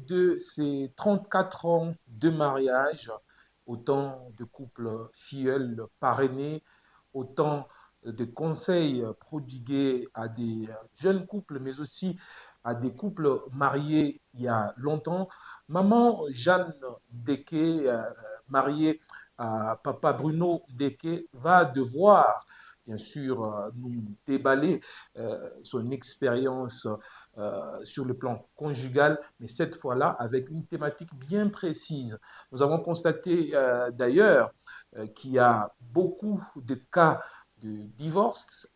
de ces 34 ans de mariage, autant de couples filleuls parrainés, autant de conseils prodigués à des jeunes couples, mais aussi à des couples mariés il y a longtemps. Maman Jeanne Dequet, mariée à papa Bruno Dequet, va devoir, bien sûr, nous déballer son expérience sur le plan conjugal, mais cette fois-là avec une thématique bien précise. Nous avons constaté d'ailleurs qu'il y a beaucoup de cas de divorce,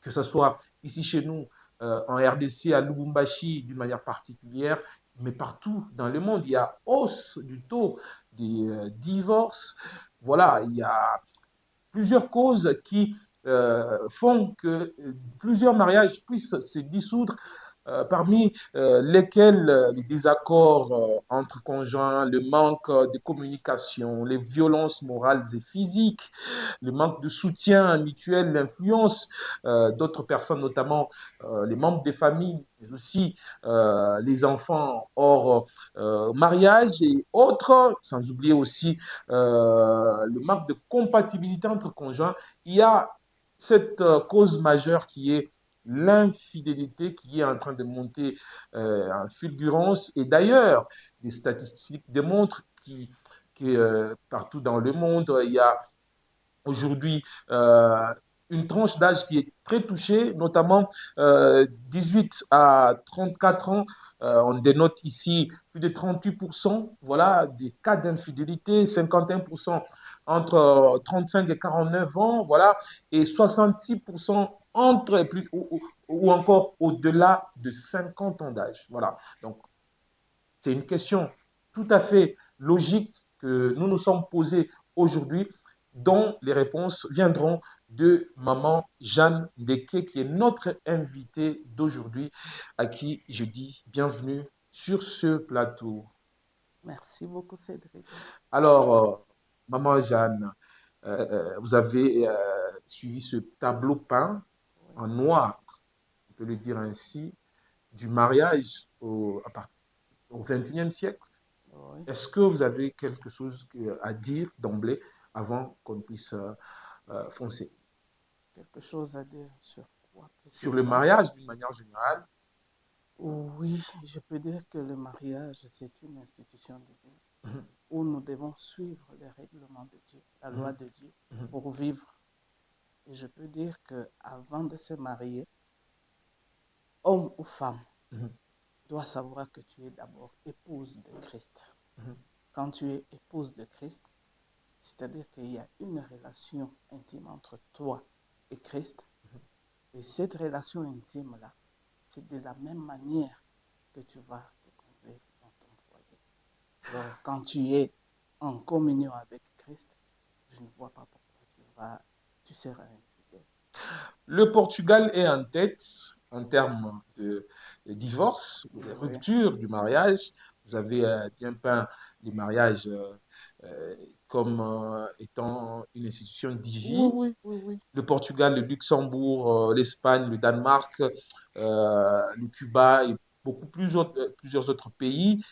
que ce soit ici chez nous, en RDC, à Lubumbashi, d'une manière particulière, mais partout dans le monde, il y a hausse du taux des divorces. Voilà, il y a plusieurs causes qui font que plusieurs mariages puissent se dissoudre, parmi lesquels les désaccords entre conjoints, le manque de communication, les violences morales et physiques, le manque de soutien mutuel, l'influence d'autres personnes, notamment les membres des familles, mais aussi les enfants hors mariage et autres, sans oublier aussi le manque de compatibilité entre conjoints. Il y a cette cause majeure qui est l'infidélité qui est en train de monter en fulgurance. Et d'ailleurs, les statistiques démontrent que partout dans le monde, il y a aujourd'hui une tranche d'âge qui est très touchée, notamment 18 à 34 ans. On dénote ici plus de 38%, voilà, des cas d'infidélité, 51% entre 35 et 49 ans, voilà, et 66% entre plus, ou encore au-delà de 50 ans d'âge. Voilà. Donc, c'est une question tout à fait logique que nous nous sommes posées aujourd'hui, dont les réponses viendront de maman Jeanne Ndeke, qui est notre invitée d'aujourd'hui, à qui je dis bienvenue sur ce plateau. Merci beaucoup, Cédric. Alors, maman Jeanne, vous avez suivi ce tableau peint Oui, en noir, on peut le dire ainsi, du mariage au XXIe siècle. oui. Est-ce que vous avez quelque chose à dire d'emblée avant qu'on puisse foncer Quelque chose à dire sur quoi sur le précisément? mariage d'une manière générale? Oui, je peux dire que le mariage, c'est une institution divine Mhm, où nous devons suivre les règlements de Dieu, la loi mhm, de Dieu, mhm, pour vivre. Et je peux dire que avant de se marier, homme ou femme, mhm, doit savoir que tu es d'abord épouse de Christ. mhm, Quand tu es épouse de Christ, c'est-à-dire qu'il y a une relation intime entre toi et Christ. Et cette relation intime-là, c'est de la même manière que tu vas te conduire dans ton foyer. Alors, quand tu es en communion avec Christ, je ne vois pas pourquoi tu seras infidèle. Le Portugal est en tête en termes de divorce, de Oui, rupture du mariage. Vous avez bien peint les mariages euh, comme étant une institution oui, divine. oui, oui, oui. Le Portugal, le Luxembourg, l'Espagne, le Danemark, le Cuba et plusieurs autres pays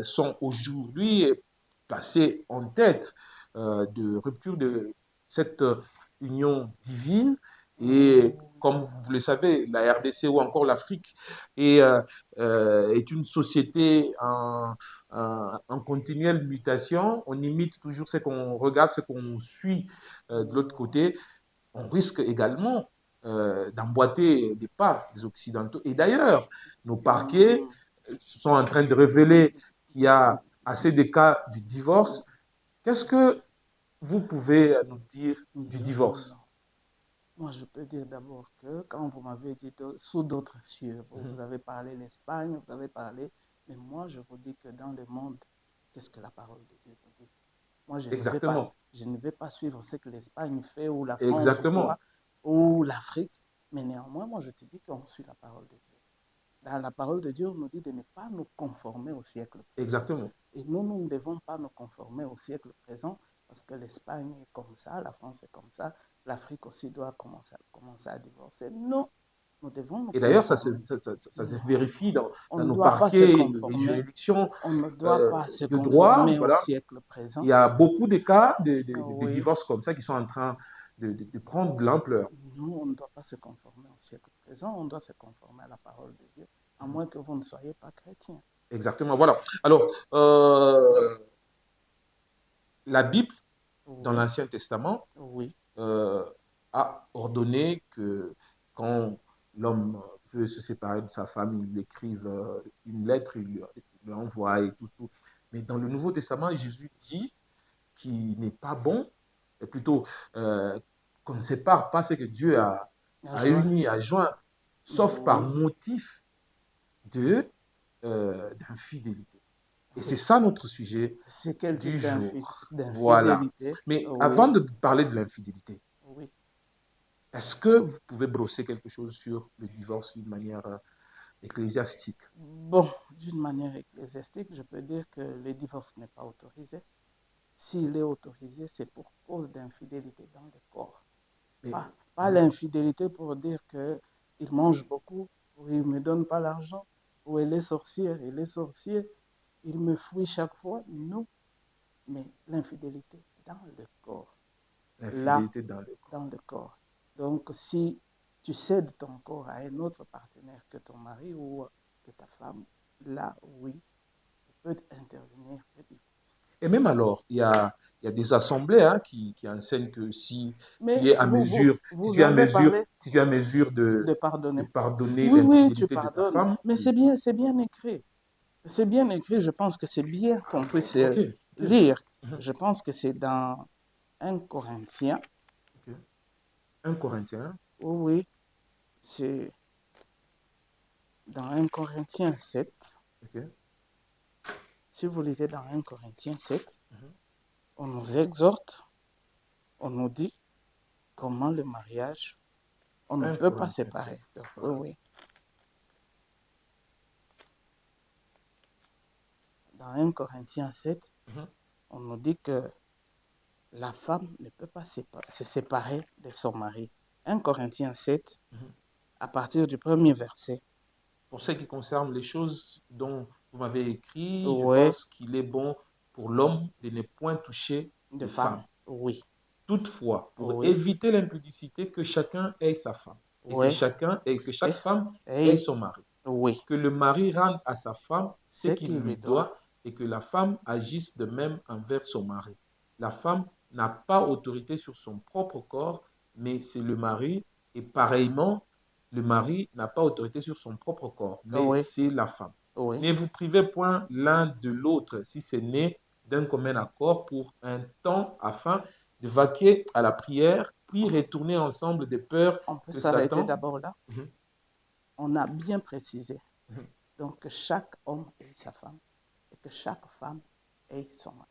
sont aujourd'hui passés en tête de rupture de cette union divine. Et Mm, comme vous le savez, la RDC ou encore l'Afrique est, est une société en continuelle mutation. On imite toujours ce qu'on regarde, ce qu'on suit de l'autre mm, côté. On risque également d'emboîter des pas des Occidentaux. Et d'ailleurs, nos parquets mm. sont en train de révéler qu'il y a assez de cas de divorce. Qu'est-ce que vous pouvez nous dire du Non. divorce? Moi, je peux dire d'abord que quand vous m'avez dit sous d'autres cieux, vous avez parlé l'Espagne, vous avez parlé, mais moi, je vous dis que dans le monde, qu'est-ce que la parole de Dieu vous dit? Moi, Exactement. je ne vais pas suivre ce que l'Espagne fait, ou la France, ou Exactement. quoi, ou l'Afrique, mais néanmoins, moi, je te dis qu'on suit la parole de Dieu. Dans la parole de Dieu, on nous dit de ne pas nous conformer au siècle présent. Exactement. Et nous ne devons pas nous conformer au siècle présent parce que l'Espagne est comme ça, la France est comme ça, l'Afrique aussi doit commencer à divorcer. Non, Nous devons nous Et d'ailleurs, ça conformer. se vérifie On dans ne nos doit pas se parquets et les conformer. juridictions On ne doit pas se de droit. conformer au Voilà. siècle Il présent. y a beaucoup de cas de Oui, divorces comme ça qui sont en train de prendre de l'ampleur. nous, on ne doit pas se conformer au siècle présent. On doit se conformer à la parole de Dieu, à moins que vous ne soyez pas chrétien. Exactement. Voilà. Alors, la Bible, dans Oui, l'Ancien Testament, oui, euh, a ordonné que quand l'homme veut se séparer de sa femme, il écrive une lettre, il l'envoie et tout, tout. Mais dans le Nouveau Testament, Jésus dit qu'il n'est pas bon, et plutôt qu'on ne sépare pas ce que Dieu à a juin. uni, a joint, sauf par Oui, motif d'infidélité. Et c'est oui. ça notre sujet C'est quel du type jour. Voilà. d'infidélité? Mais avant Oui, de parler de l'infidélité, oui. est-ce que vous pouvez brosser quelque chose sur le divorce d'une manière ecclésiastique? Bon, d'une manière ecclésiastique, je peux dire que le divorce n'est pas autorisé. S'il est autorisé, c'est pour cause d'infidélité dans le corps. Mais, Pas l'infidélité pour dire qu'il mange beaucoup, ou il ne me donne pas l'argent, ou elle est sorcière, il est sorcier, il me fuit chaque fois. Non, mais l'infidélité dans le corps. Là, l'infidélité dans le corps. dans le corps. Donc, si tu cèdes ton corps à un autre partenaire que ton mari ou que ta femme, là, oui, il peut intervenir le divorce. Et même alors, il y a des assemblées qui enseignent que si Mais tu es à mesure, vous avez parlé si tu es à mesure de de pardonner. pardonner Oui, oui, tu l'infidélité de ta pardonnes, femme, mais c'est bien écrit. C'est bien écrit, je pense que c'est bien qu'on puisse ok, ok, lire. mhm, Je pense que c'est dans 1 Corinthiens. ok. 1 Corinthiens, Oui, oui, c'est dans 1 Corinthiens 7. ok, Si vous lisez dans 1 Corinthiens 7, mhm. on nous exhorte, on nous dit comment le mariage, on ne 1 peut pas Corinthiens 7. séparer. Oui, Voilà. oui. Dans 1 Corinthiens 7, Mhm, on nous dit que la femme ne peut pas se séparer de son mari. 1 Corinthiens 7, mhm. à partir du premier verset. Pour ce qui concerne les choses dont vous m'avez écrit, je Oui, pense qu'il est bon pour l'homme de ne point toucher de de femme. femme. Oui, Toutefois, pour oui, éviter l'impudicité, que chacun ait sa femme oui. et que Et, chaque femme ait et son mari. oui, Que le mari rende à sa femme ce ce qu'il qu'il lui lui doit. doit et que la femme agisse de même envers son mari. La femme n'a pas autorité sur son propre corps, mais c'est le mari. Et pareillement, le mari n'a pas autorité sur son propre corps, mais Oui, c'est la femme. oui. Ne vous privez point l'un de l'autre si c'est né d'un commun accord pour un temps afin de vaquer à la prière, puis retourner ensemble de peur On peut que s'arrêter Satan. d'abord là. Mhm, On a bien précisé. mhm, Donc, que chaque homme ait sa femme et que chaque femme ait son mari.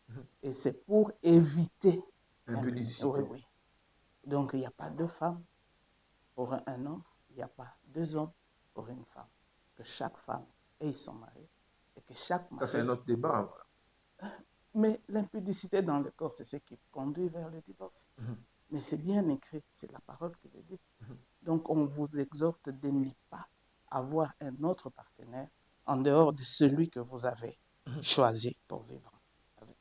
mhm. Et c'est pour éviter l'impudicité. Oui, Impudicité. oui. Donc, il n'y a pas deux femmes pour un homme, il n'y a pas deux hommes pour une femme. Que chaque femme ait son mari et que chaque Ça, c'est un mari. autre débat. Mais l'impudicité dans le corps, c'est ce qui conduit vers le divorce. Mhm, Mais c'est bien écrit, c'est la parole qui le dit. mhm, Donc, on vous exhorte de ne pas avoir un autre partenaire en dehors de celui que vous avez mhm. choisi pour vivre avec.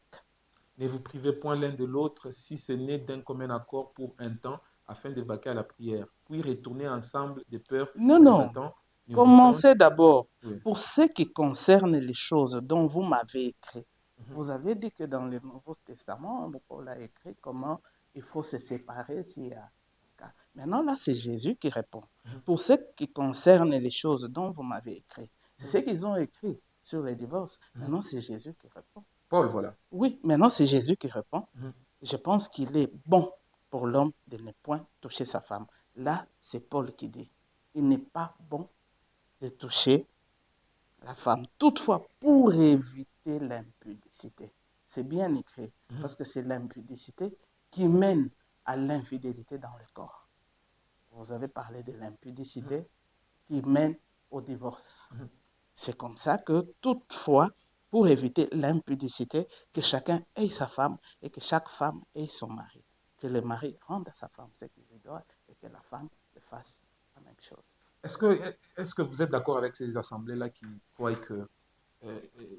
Ne vous privez point l'un de l'autre si ce n'est d'un commun accord pour un temps afin de vaquer à la prière, puis retourner ensemble de peur Non, que non. Satan ne vous Commencez tente. d'abord. Oui. Pour ce qui concerne les choses dont vous m'avez écrit, Mhm, vous avez dit que dans le Nouveau Testament, Paul a écrit comment il faut se séparer s'il y a. Maintenant, là, c'est Jésus qui répond. mhm, Pour ce qui concerne les choses dont vous m'avez écrit, c'est mhm, ce qu'ils ont écrit sur les divorces. mhm. Maintenant, c'est Jésus qui répond. Paul, voilà. Oui, maintenant, c'est Jésus qui répond. Mhm. Je pense qu'il est bon pour l'homme de ne point toucher sa femme. Là, c'est Paul qui dit. Il n'est pas bon de toucher la femme. Toutefois, pour éviter l'impudicité, c'est bien écrit, Mhm, parce que c'est l'impudicité qui mène à l'infidélité dans le corps. Vous avez parlé de mhm, l'impudicité qui mène au divorce. mhm. C'est comme ça que toutefois, pour éviter l'impudicité, que chacun ait sa femme et que chaque femme ait son mari. Que le mari rende à sa femme ce qu'il lui doit et que la femme le fasse la même chose. Est-ce que, est-ce que vous êtes d'accord avec ces assemblées-là qui croient que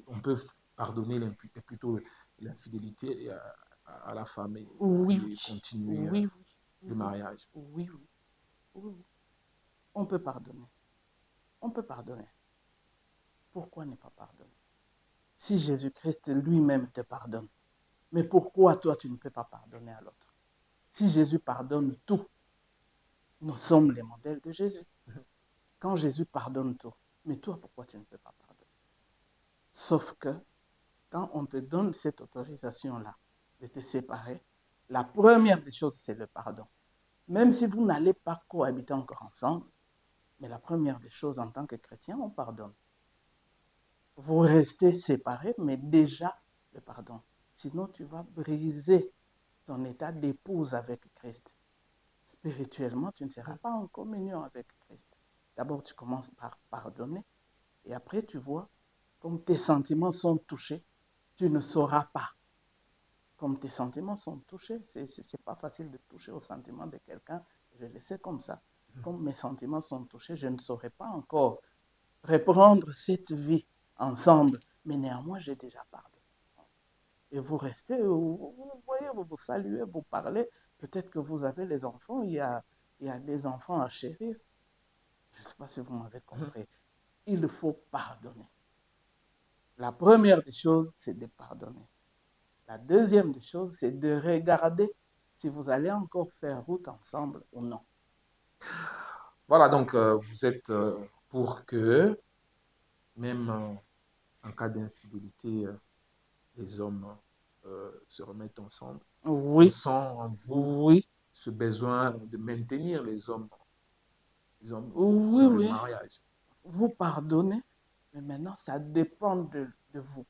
on peut pardonner plutôt l'infidélité à la femme Oui, et oui, continuer oui, oui, le oui, mariage? oui, oui, oui, oui. On peut pardonner. On peut pardonner. Pourquoi ne pas pardonner? Si Jésus-Christ lui-même te pardonne, mais pourquoi toi tu ne peux pas pardonner à l'autre? Si Jésus pardonne tout, nous sommes les modèles de Jésus. Quand Jésus pardonne tout, mais toi pourquoi tu ne peux pas pardonner? Sauf que quand on te donne cette autorisation-là de te séparer, la première des choses, c'est le pardon. Même si vous n'allez pas cohabiter encore ensemble, mais la première des choses en tant que chrétien, on pardonne. Vous restez séparés, mais déjà le pardon. Sinon, tu vas briser ton état d'épouse avec Christ. Spirituellement, tu ne seras pas en communion avec Christ. D'abord, tu commences par pardonner et après, tu vois, comme tes sentiments sont touchés, tu ne sauras pas. Comme tes sentiments sont touchés, ce n'est pas facile de toucher aux sentiments de quelqu'un, je le sais comme ça. Comme mes sentiments sont touchés, je ne saurais pas encore reprendre cette vie ensemble, mais néanmoins, j'ai déjà pardonné. Et vous restez, vous voyez, vous vous saluez, vous parlez. Peut-être que vous avez les enfants, il y a des enfants à chérir. Je ne sais pas si vous m'avez compris. Il faut pardonner. La première des choses, c'est de pardonner. La deuxième des choses, c'est de regarder si vous allez encore faire route ensemble ou non. Voilà, donc vous êtes pour que, même en cas d'infidélité, les hommes se remettent ensemble. On Oui, sent en vous oui, ce besoin de maintenir les hommes oui, dans le oui. mariage. Vous pardonnez, mais maintenant, ça dépend de vous.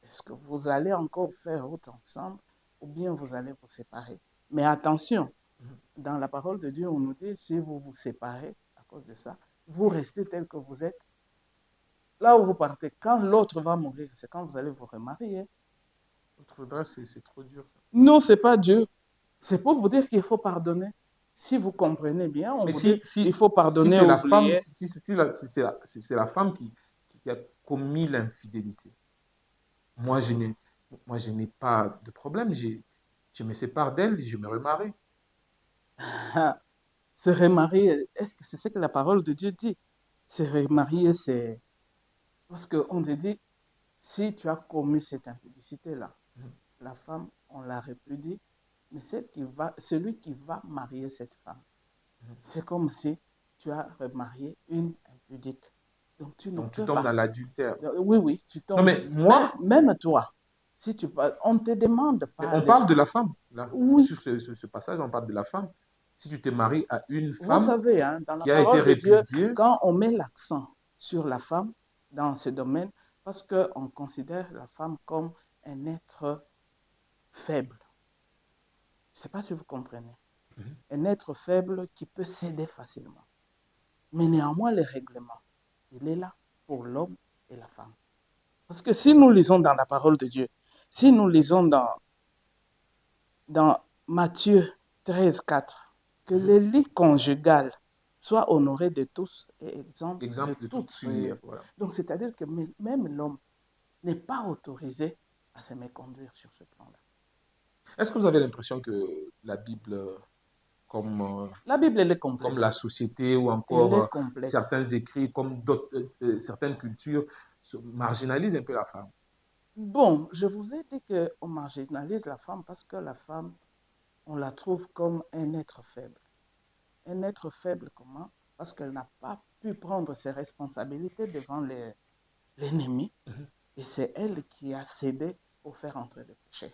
Est-ce que vous allez encore faire route ensemble ou bien vous allez vous séparer? Mais attention, Mhm. dans la parole de Dieu, on nous dit, si vous vous séparez à cause de ça, vous restez tel que vous êtes. Là où vous partez, quand l'autre va mourir, c'est quand vous allez vous remarier. Votre grâce, c'est trop dur, ça. Non, ce n'est pas Dieu. C'est pour vous dire qu'il faut pardonner. Si vous comprenez bien, on Mais vous dit il si, faut si pardonner, c'est la femme, oublier. si c'est la femme qui a commis l'infidélité, moi, moi, je n'ai pas de problème. Je me sépare d'elle, je me remarie. Se remarier, est-ce que c'est ce que la parole de Dieu dit? Se remarier, c'est... Parce qu'on te dit, si tu as commis cette impudicité-là, Mhm. la femme, on la répudie, mais celui qui va marier cette femme, Mhm. c'est comme si tu as remarié une impudique. Donc tu ne Donc, tu peux tombes pas. dans l'adultère. Oui, oui, tu Non, tombes. mais moi, Même toi, si tu on ne te demande mais pas on de... parle de la femme. Là, Oui, sur ce passage, on parle de la femme. Si tu te maries à une vous femme savez, hein, dans la qui a été parole de Dieu, répudiée, quand on met l'accent sur la femme dans ce domaine, parce qu'on considère la femme comme un être faible. Je ne sais pas si vous comprenez. mhm, Un être faible qui peut céder facilement. Mais néanmoins, le règlement, il est là pour l'homme et la femme. Parce que si nous lisons dans la parole de Dieu, si nous lisons dans Matthieu 13, 4, que mhm, le lit conjugal soit honoré de tous et exempt de exemple de toute toute souillure. souillure. Voilà. Donc, c'est-à-dire que même l'homme n'est pas autorisé à se méconduire sur ce plan-là. Est-ce que vous avez l'impression que la Bible, comme, La Bible, elle est comme la complète. société ou Elle encore est complète. certains écrits, comme certaines cultures, marginalisent un peu la femme? Bon, je vous ai dit qu'on marginalise la femme parce que la femme, on la trouve comme un être faible. Un être faible comment? Parce qu'elle n'a pas pu prendre ses responsabilités devant l'ennemi. Mhm. Et c'est elle qui a cédé pour faire entrer le péché.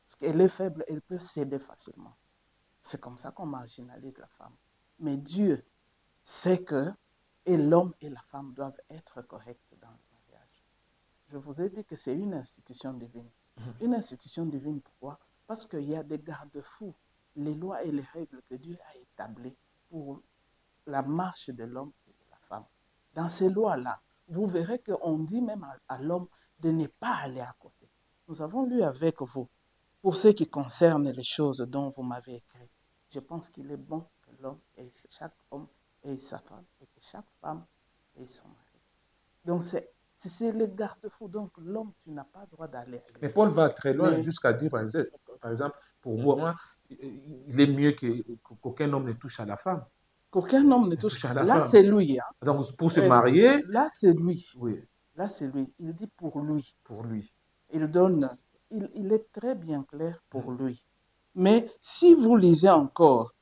Parce qu'elle est faible, elle peut céder facilement. C'est comme ça qu'on marginalise la femme. Mais Dieu sait que et l'homme et la femme doivent être corrects dans le mariage. Je vous ai dit que c'est une institution divine. Mhm. Une institution divine, pourquoi? Parce qu'il y a des garde-fous, les lois et les règles que Dieu a établies pour la marche de l'homme et de la femme. Dans ces lois-là, vous verrez qu'on dit même à l'homme de ne pas aller à côté. Nous avons lu avec vous, pour ce qui concerne les choses dont vous m'avez écrit. Je pense qu'il est bon que l'homme et chaque homme ait sa femme et que chaque femme et son mari. Donc, c'est le garde-fou. Donc, l'homme, tu n'as pas le droit d'aller Mais ailleurs. Paul va très loin Mais jusqu'à dire, par exemple, pour moi, il est mieux qu'aucun homme ne touche à la femme. qu'aucun homme ne Ne touche. touche à la Là, femme. c'est lui. Hein. Donc, pour se marier, Là, c'est lui. oui, Là, c'est lui. Il dit pour lui. pour lui. Il donne. Il est très bien clair pour Mhm. lui. Mais si vous lisez encore,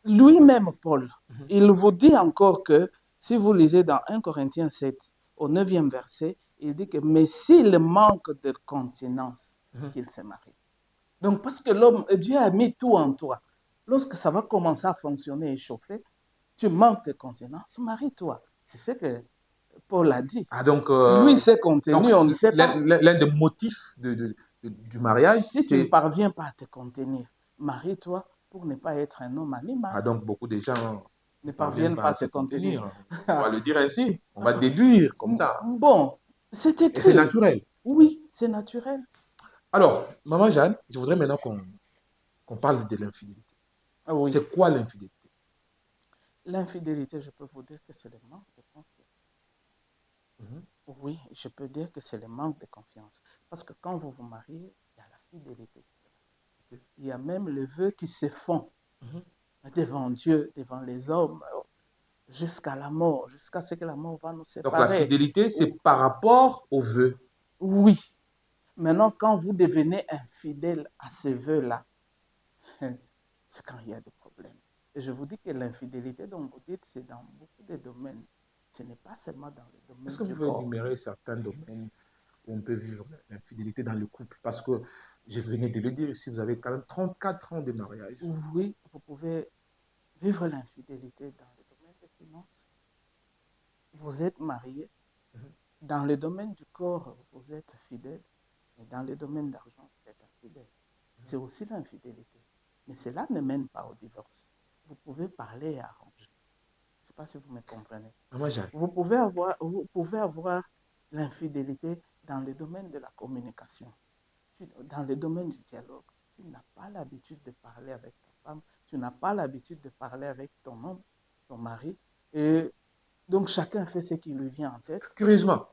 lui-même, Paul, Mhm. il vous dit encore que, si vous lisez dans 1 Corinthiens 7, au 9e verset, il dit que, mais s'il manque de continence, Mhm. qu'il se marie. Donc, parce que l'homme, Dieu a mis tout en toi. Lorsque ça va commencer à fonctionner et chauffer, tu manques de continence, marie-toi. C'est ce que Paul a dit. Ah, donc, Lui s'est contenu, on ne sait pas. l'un des motifs du mariage, Si tu ne c'est. parviens pas à te contenir, marie-toi pour ne pas être un homme Ah, animal. donc, beaucoup de gens ne Ne parviennent parviennent pas pas à à se se contenir. contenir. On va le dire ainsi. On va déduire comme ça. Bon, c'est Et c'est écrit. naturel. Oui, c'est naturel. Alors, Maman Jeanne, je voudrais maintenant qu'on parle de l'infidélité. Ah oui, C'est quoi l'infidélité? l'infidélité, je peux vous dire que c'est le manque de confiance. Mhm. Oui, je peux dire que c'est le manque de confiance. Parce que quand vous vous mariez, il y a la fidélité. Il y a même les vœux qui se font Mhm. devant Dieu, devant les hommes, jusqu'à la mort, jusqu'à ce que la mort va nous Donc, la séparer. fidélité, c'est par rapport aux vœux. Oui. Maintenant, quand vous devenez infidèle à ces vœux-là, c'est quand il y a des problèmes. Et je vous dis que l'infidélité dont vous dites, c'est dans beaucoup de domaines. Ce n'est pas seulement dans le Est-ce domaine que vous du pouvez corps. énumérer certains domaines où on peut vivre l'infidélité dans le couple? Parce que je venais de le dire, si vous avez quand même 34 ans de mariage. Oui, vous pouvez vivre l'infidélité dans le domaine des finances. Vous êtes marié. Mhm. Dans le domaine du corps, vous êtes fidèle. Et dans le domaine d'argent, vous êtes infidèle. C'est aussi l'infidélité. Mais cela ne mène pas au divorce. Vous pouvez parler et arranger. Je ne sais pas si vous me comprenez. Maman Jeanne. Vous pouvez avoir l'infidélité dans le domaine de la communication, dans le domaine du dialogue. Tu n'as pas l'habitude de parler avec ta femme, tu n'as pas l'habitude de parler avec ton homme, ton mari. Et donc chacun fait ce qui lui vient en tête. Curieusement,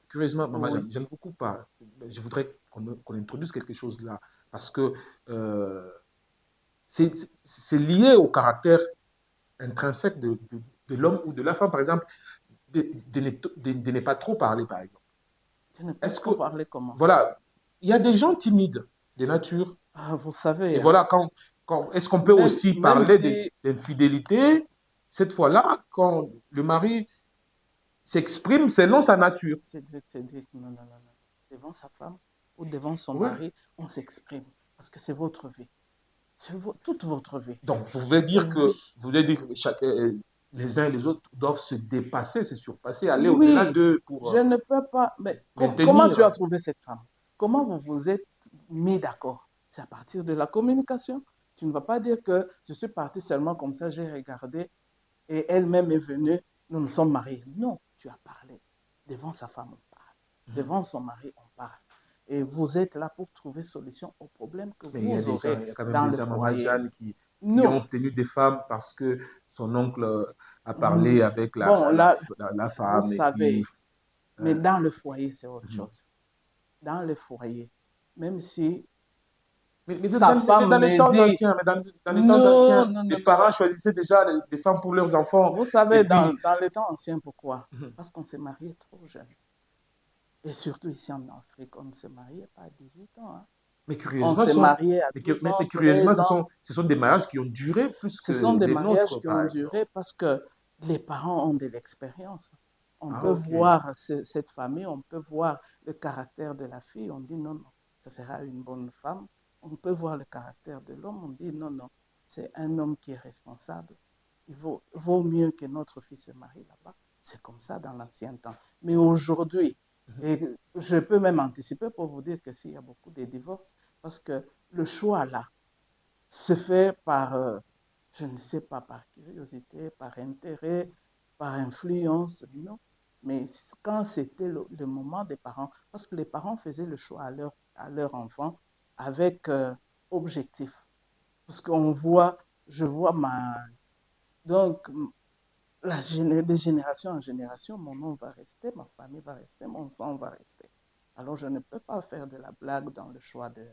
Maman Jeanne, Oui, je ne vous coupe pas. Je voudrais qu'on introduise quelque chose là. Parce que euh, c'est lié au caractère intrinsèque de l'homme ou de la femme, par exemple, de ne pas trop parler, par exemple. je ne pas Est-ce que, trop parler comment. voilà, il y a des gens timides de nature. Ah, vous Et savez, hein, voilà, est-ce qu'on peut aussi même parler si d'infidélité, cette fois-là, quand le mari s'exprime selon sa nature? Cédric, non, non, non, non. Devant sa femme ou devant son Oui. mari, on s'exprime parce que c'est votre vie. C'est toute votre vie. Donc, Oui, vous voulez dire que les uns et les autres doivent se dépasser, se surpasser, aller au-delà oui, d'eux je pour ne peux pas. Mais comment tu as maintenir. trouvé cette femme? Comment vous vous êtes mis d'accord? C'est à partir de la communication. Tu ne vas pas dire que je suis partie seulement comme ça, j'ai regardé et elle-même est venue, nous nous sommes mariés. Non, tu as parlé. Devant sa femme, on parle. Mhm. Devant son mari, on parle. Et vous êtes là pour trouver solution aux problèmes que Mais vous aurez il y a quand même dans des le gens, Maman foyer. Jeanne, qui ont Non. obtenu des femmes parce que son oncle a parlé avec Bon, là, la vous femme et puis. savez, mais euh, dans le foyer, c'est autre mhm. chose. Dans le foyer, même si Mais ta mais dans femme les me temps dit, anciens, dans les temps non, anciens, non, les non, non, parents non. choisissaient déjà des femmes pour leurs enfants. Vous Et savez, puis, dans les temps anciens, pourquoi? mhm. Parce qu'on s'est marié trop jeune. Et surtout ici en Afrique, on ne se mariait pas à 18 ans. Hein. Mais On curieusement, s'est marié à 12 mais ans, curieusement, 13 ans. ce sont des mariages qui ont duré plus Ce sont que des les mariages nôtres, qui par ont exemple. duré parce que les parents ont de l'expérience. On Ah, peut ok. voir cette famille, on peut voir le caractère de la fille, on dit non, non, ça sera une bonne femme. On peut voir le caractère de l'homme, on dit non, non, c'est un homme qui est responsable. Il vaut mieux que notre fille se marie là-bas. C'est comme ça dans l'ancien temps. Mais aujourd'hui, Mhm. et je peux même anticiper pour vous dire que s'il y a beaucoup de divorces, parce que le choix là se fait par, je ne sais pas, par curiosité, par intérêt, par influence, non. Mais quand c'était le moment des parents, parce que les parents faisaient le choix à leur enfant avec objectif. Parce qu'on voit, je vois ma... Donc, de génération en génération, mon nom va rester, ma famille va rester, mon sang va rester. Alors je ne peux pas faire de la blague dans le choix de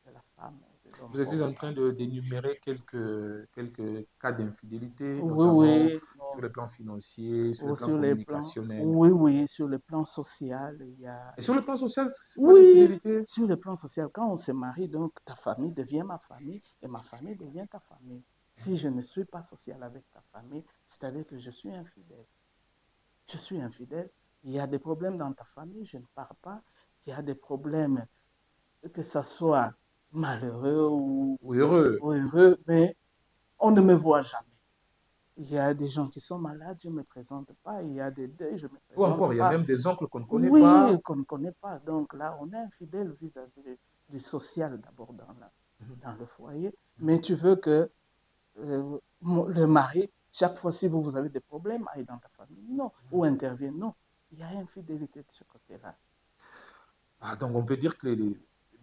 la femme ou de l'homme Vous êtes pour en me train marier. d'énumérer quelques cas d'infidélité, Oui, notamment oui, sur non. le plan financier, sur le Ou plan sur les plans, communicationnel. oui, oui, sur le plan social, il y a, Et sur le plan social, c'est pas oui, l'infidélité? sur le plan social, quand on se marie, donc ta famille devient ma famille et ma famille devient ta famille. Si je ne suis pas social avec ta famille, c'est-à-dire que je suis infidèle. Je suis infidèle. Il y a des problèmes dans ta famille, je ne pars pas. Il y a des problèmes, que ce soit malheureux Ou heureux. ou heureux, mais on ne me voit jamais. Il y a des gens qui sont malades, je ne me présente pas. Il y a des deuils, je ne me Ou présente encore, il y a pas. même des oncles qu'on ne connaît Oui, pas. qu'on ne connaît pas. Donc là, on est infidèle vis-à-vis du social d'abord dans le foyer. Mais tu veux que le mari, chaque fois si vous avez des problèmes, aille dans ta famille. Non. Ou intervienne. Non. Il y a infidélité de ce côté-là. Ah, donc on peut dire que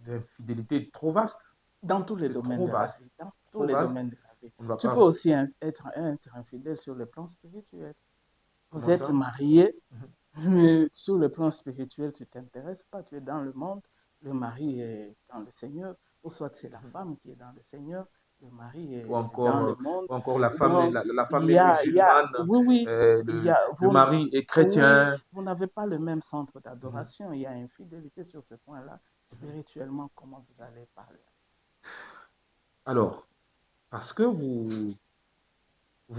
l'infidélité est trop vaste. Dans tous les C'est domaines trop de la vaste. vie. Dans tous Trop les vaste. domaines de la vie. On ne va Tu peux pas. aussi être infidèle sur le plan spirituel. Vous Comment êtes ça? marié, Mhm. mais sur le plan spirituel, tu ne t'intéresses pas. Tu es dans le monde, le mari est dans le Seigneur, ou soit c'est la femme qui est dans le Seigneur, le mari est dans le monde. Ou encore la femme, Donc, la femme est musulmane, oui, oui, il y a, le mari est oui, chrétien. vous n'avez pas le même centre Mhm. d'adoration. Il y a infidélité sur ce point-là. Spirituellement, comment vous allez parler? Alors, parce que vous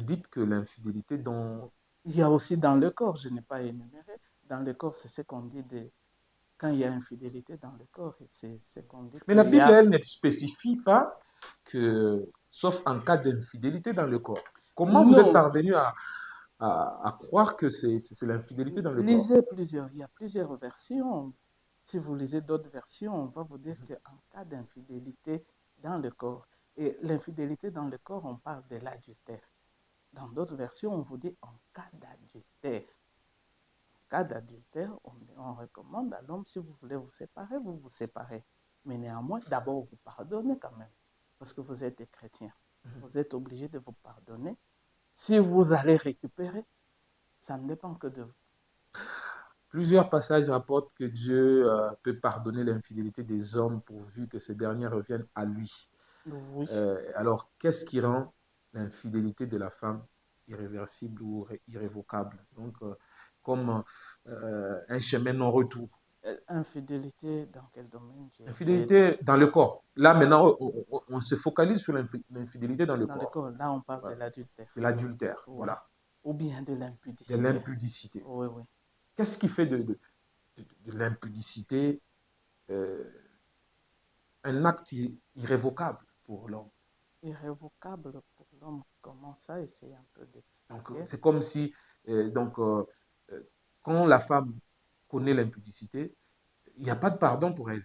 dites que l'infidélité dans... Il y a aussi dans le corps, je n'ai pas énuméré. Dans le corps, c'est ce qu'on dit quand il y a infidélité dans le corps, c'est ce qu'on dit Mais la qu'il y Bible, a. elle, ne spécifie pas que, sauf en cas d'infidélité dans le corps. Comment vous êtes Non, parvenu à croire que c'est l'infidélité dans le corps? lisez plusieurs, il y a plusieurs versions. Si vous lisez d'autres versions, on va vous dire qu'en cas d'infidélité dans le corps, et l'infidélité dans le corps, on parle de l'adultère. Dans d'autres versions, on vous dit en cas d'adultère. En cas d'adultère, on recommande à l'homme, si vous voulez vous séparer, vous vous séparez. Mais néanmoins, d'abord, vous pardonnez quand même, parce que vous êtes des chrétiens. Vous êtes obligé de vous pardonner. Si vous allez récupérer, ça ne dépend que de vous. Plusieurs passages rapportent que Dieu peut pardonner l'infidélité des hommes pourvu que ces derniers reviennent à lui. Oui. Alors, qu'est-ce qui rend l'infidélité de la femme irréversible ou irrévocable? Donc, comme un chemin non-retour. Infidélité, dans quel domaine j'ai essayé de... Infidélité dans le corps. Là, maintenant, on se focalise sur l'infidélité dans le Dans le corps. corps, là, on parle de Voilà. l'adultère. De l'adultère. Oui. Voilà. Ou bien de De l'impudicité. l'impudicité. Oui, oui. Qu'est-ce qui fait de l'impudicité euh, un acte irrévocable pour l'homme? Irrévocable pour l'homme. Comment ça? Essayez un peu Donc, d'expliquer. c'est comme si, euh, quand la femme connaît l'impudicité, il n'y a pas de pardon pour elle.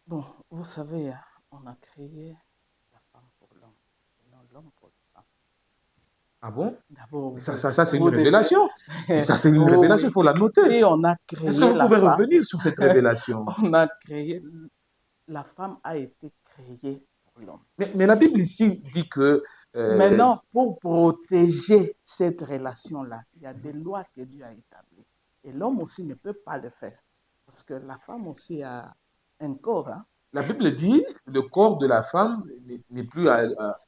Bon, vous savez, hein, on a créé la femme pour l'homme, et non l'homme pour la femme. Ah bon? D'abord, Mais ça c'est une vous devez... révélation. Et ça, c'est une Oh révélation, il oui, faut la noter. si on a Est-ce que créé vous la pouvez femme, revenir sur cette révélation? on a créé... La femme a été créée pour l'homme. Mais la Bible ici dit que... euh, Maintenant, pour protéger cette relation-là, il y a des lois que Dieu a établies. Et l'homme aussi ne peut pas le faire. Parce que la femme aussi a un corps. Hein. la Bible dit le corps de la femme n'est plus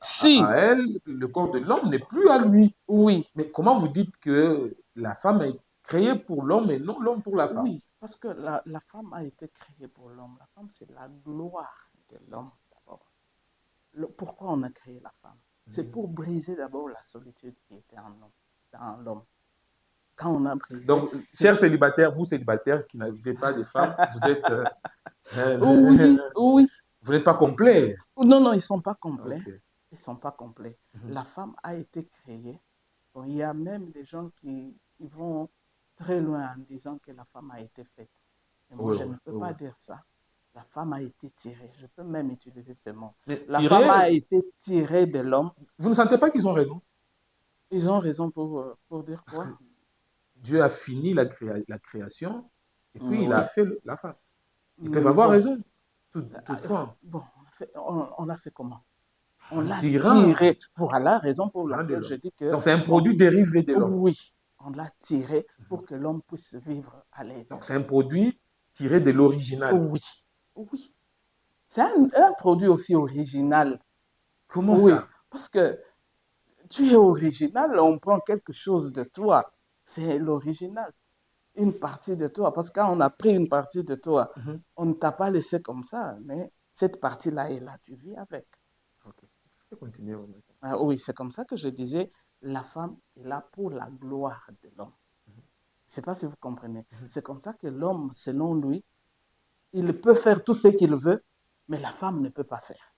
Si, à elle, le corps de l'homme n'est plus à lui. oui, Mais comment vous dites que la femme est créée pour l'homme et non l'homme pour la femme? oui, parce que la femme a été créée pour l'homme. La femme, c'est la gloire de l'homme d'abord. Pourquoi on a créé la femme? C'est pour briser d'abord la solitude qui était dans l'homme. Quand on a brisé, Donc, chers célibataires, vous célibataires qui n'avez pas de femmes, vous êtes... oui, oui. vous n'êtes pas complet. Non, non, ils ne sont pas complets. Ok. Ils ne sont pas complets. Mhm. La femme a été créée. Bon, il y a même des gens qui vont très loin en disant que la femme a été faite. Mais moi, Oui, je oui, ne peux oui, pas oui. dire ça. La femme a été tirée. Je peux même utiliser ce mot. Mais La femme tiré, a été tirée de l'homme. vous ne sentez pas qu'ils ont raison? Ils ont raison pour dire Parce que quoi? Dieu a fini la création et puis il a Oui. fait la femme. Ils peuvent avoir Bon, raison, toutefois. bon, on a fait comment? On l'a tirant, tiré. Voilà la raison pour tirant de laquelle je l'homme. dis que Donc, c'est un produit dérivé de l'homme. oui, on l'a tiré Mhm. pour que l'homme puisse vivre à l'aise. Donc, c'est un produit tiré de l'original. Oui, oui. C'est un produit aussi original. Comment Oui, ça? parce que tu es original, on prend quelque chose de toi. C'est l'original. Une partie de toi. Parce que quand on a pris une partie de toi, Mhm. on ne t'a pas laissé comme ça, mais cette partie-là est là, tu vis avec. Ok. Je vais continuer. Ah, oui, c'est comme ça que je disais, la femme est là pour la gloire de l'homme. Mhm. Je ne sais pas si vous comprenez. Mhm. C'est comme ça que l'homme, selon lui, il peut faire tout ce qu'il veut, mais la femme ne peut pas faire.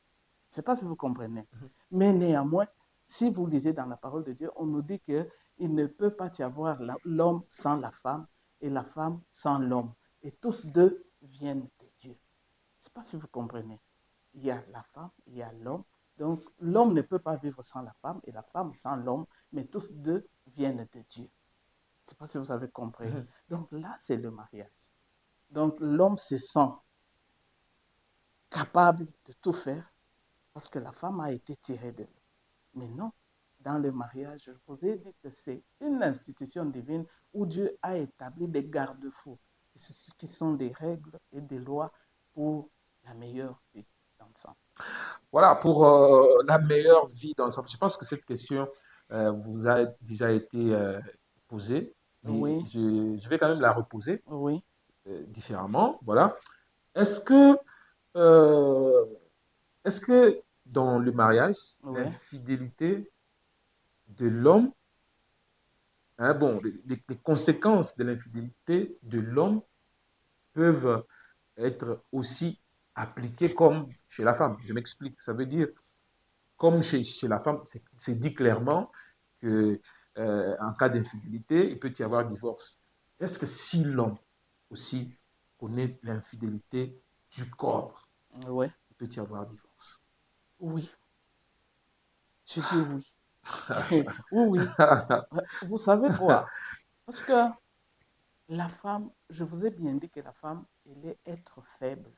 Je ne sais pas si vous comprenez. Mhm. Mais néanmoins, si vous lisez dans la parole de Dieu, on nous dit qu'il ne peut pas y avoir l'homme sans la femme et la femme sans l'homme. Et tous deux viennent de Dieu. Je ne sais pas si vous comprenez. Il y a la femme, il y a l'homme. Donc, l'homme ne peut pas vivre sans la femme et la femme sans l'homme, mais tous deux viennent de Dieu. Je ne sais pas si vous avez compris. Mhm. Donc là, c'est le mariage. Donc, l'homme se sent capable de tout faire parce que la femme a été tirée de lui. Mais non, dans le mariage, je vous ai dit que c'est une institution divine où Dieu a établi des garde-fous, qui sont des règles et des lois pour la meilleure vie d'ensemble. Voilà, pour la meilleure vie d'ensemble. Je pense que cette question vous a déjà été posée, mais Oui, je vais quand même la reposer oui, différemment. Voilà. Est-ce que, euh, est-ce que dans le mariage, oui, l'infidélité de l'homme, hein, bon, les conséquences de l'infidélité de l'homme peuvent être aussi appliquées comme chez la femme? Je m'explique. Ça veut dire comme chez la femme, c'est dit clairement que en cas d'infidélité, il peut y avoir divorce. Est-ce que si l'homme aussi connaît l'infidélité du corps, oui, il peut y avoir divorce? oui. Je dis oui. Oui, oui. Vous savez quoi? Parce que la femme, je vous ai bien dit que la femme, elle est être faible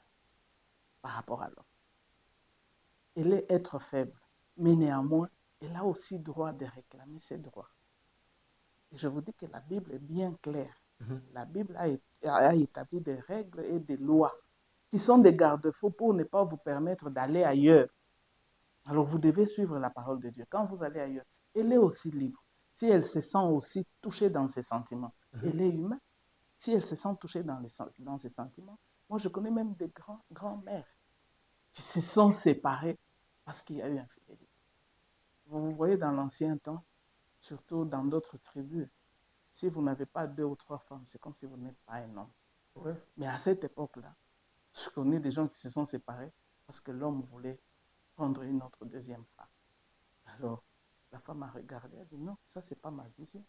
par rapport à l'homme. Elle est être faible, mais néanmoins, elle a aussi droit de réclamer ses droits. Et je vous dis que la Bible est bien claire. La Bible a établi des règles et des lois qui sont des garde-fous pour ne pas vous permettre d'aller ailleurs. Alors vous devez suivre la parole de Dieu. Quand vous allez ailleurs, elle est aussi libre. Si elle se sent aussi touchée dans ses sentiments, elle est humaine. Si elle se sent touchée dans ses sentiments, moi je connais même des grands-mères qui se sont séparées parce qu'il y a eu infidélité. Vous voyez dans l'ancien temps, surtout dans d'autres tribus, si vous n'avez pas deux ou trois femmes, c'est comme si vous n'êtes pas un homme. Ouais. Mais à cette époque-là, je connais des gens qui se sont séparés parce que l'homme voulait prendre une autre deuxième femme. Alors, la femme a regardé, elle a dit non, ça, c'est pas ma vision.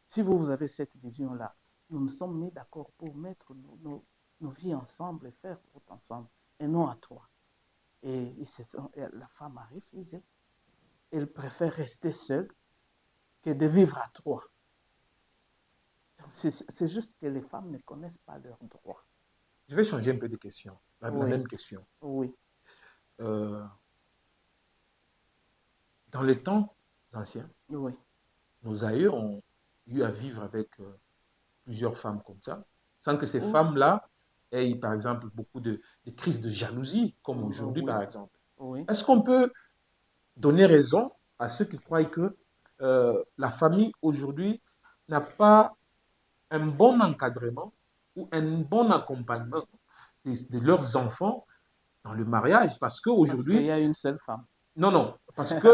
Si vous avez cette vision-là, nous nous sommes mis d'accord pour mettre nos vies ensemble et faire route ensemble, et non à trois. Et la femme a refusé. Elle préfère rester seule que de vivre à trois. C'est juste que les femmes ne connaissent pas leurs droits. Je vais changer un peu de question, la Oui, même question. oui, Euh, dans les temps anciens, oui. nos aïeux ont eu à vivre avec plusieurs femmes comme ça, sans que ces Oui, femmes-là aient, par exemple, beaucoup de crises de jalousie, comme aujourd'hui, oui, par exemple. oui. Est-ce qu'on peut donner raison à ceux qui croient que la famille aujourd'hui n'a pas un bon encadrement ou un bon accompagnement de leurs enfants dans le mariage? Parce Parce qu'il qu'aujourd'hui, y a une seule femme. non, non, parce que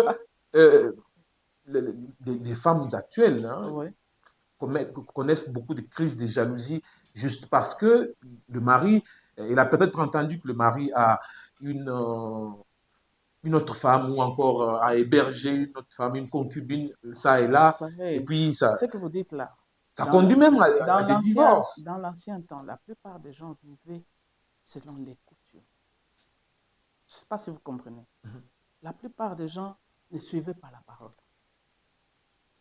euh, les femmes actuelles, hein, Oui, connaissent beaucoup de crises de jalousie juste parce que le mari, il a peut-être entendu que le mari a une, euh, une autre femme ou encore a hébergé une autre femme, une concubine, ça et vous là, et savez, puis ce que vous dites là, ça conduit même à des divorces. dans l'ancien temps, la plupart des gens vivaient selon les coutumes. Je ne sais pas si vous comprenez. Mhm. La plupart des gens ne suivaient pas la parole.